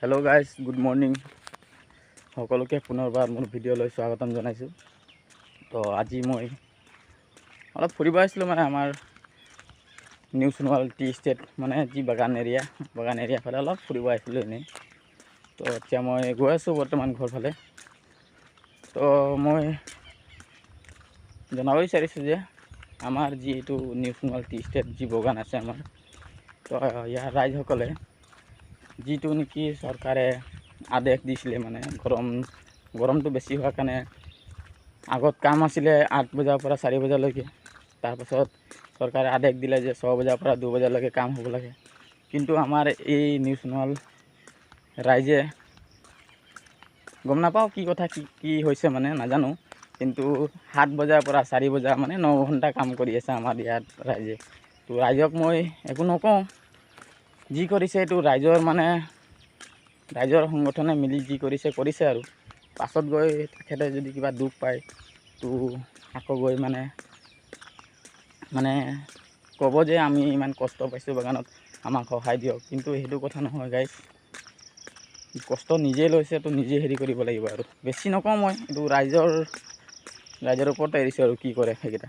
Hello' guys, good morning. সকলোকে পুনৰবাৰ মোৰ ভিডিঅ'লৈ স্বাগতম জনাইছোঁ। তো আজি মই অলপ ফুৰিব আহিছিলোঁ, মানে আমাৰ নিউ সোণোৱাল টি ষ্টেট, মানে যি বাগান এৰিয়া ফালে অলপ ফুৰিব আহিছিলোঁ এনেই। তো এতিয়া মই গৈ আছোঁ বৰ্তমান ঘৰ ফালে। তো মই জনাব বিচাৰিছোঁ যে আমাৰ যিটো নিউ সোণোৱাল টি ষ্টেট যি বাগান আছে আমাৰ, তো ইয়াৰ ৰাইজসকলে যিটো নেকি চৰকাৰে আদেশ দিছিলে, মানে গৰমটো বেছি হোৱাৰ কাৰণে আগত কাম আছিলে 8 বজাৰ পৰা 4 বজালৈকে। তাৰপাছত চৰকাৰে আদেশ দিলে যে 6 বজাৰ পৰা 2 বজালৈকে কাম হ'ব লাগে। কিন্তু আমাৰ এই নিউ সোণোৱাল ৰাইজে গম নাপাওঁ কি কথা কি হৈছে, মানে নাজানো, কিন্তু 7 বজাৰ পৰা 4 বজা মানে 9 ঘণ্টা কাম কৰি আছে আমাৰ ইয়াত ৰাইজে। তো ৰাইজক মই একো নকওঁ, যি কৰিছে এইটো ৰাইজৰ সংগঠনে মিলি যি কৰিছে আৰু পাছত গৈ তেখেতে যদি কিবা দুখ পায় তো আকৌ গৈ মানে ক'ব যে আমি ইমান কষ্ট পাইছোঁ বাগানত, আমাক সহায় দিয়ক। কিন্তু সেইটো কথা নহয় গাইজ, কষ্ট নিজে লৈছে তো নিজে হেৰি কৰিব লাগিব। আৰু বেছি নকওঁ মই, এইটো ৰাইজৰ ওপৰত এৰিছোঁ আৰু কি কৰে সেইকেইটা।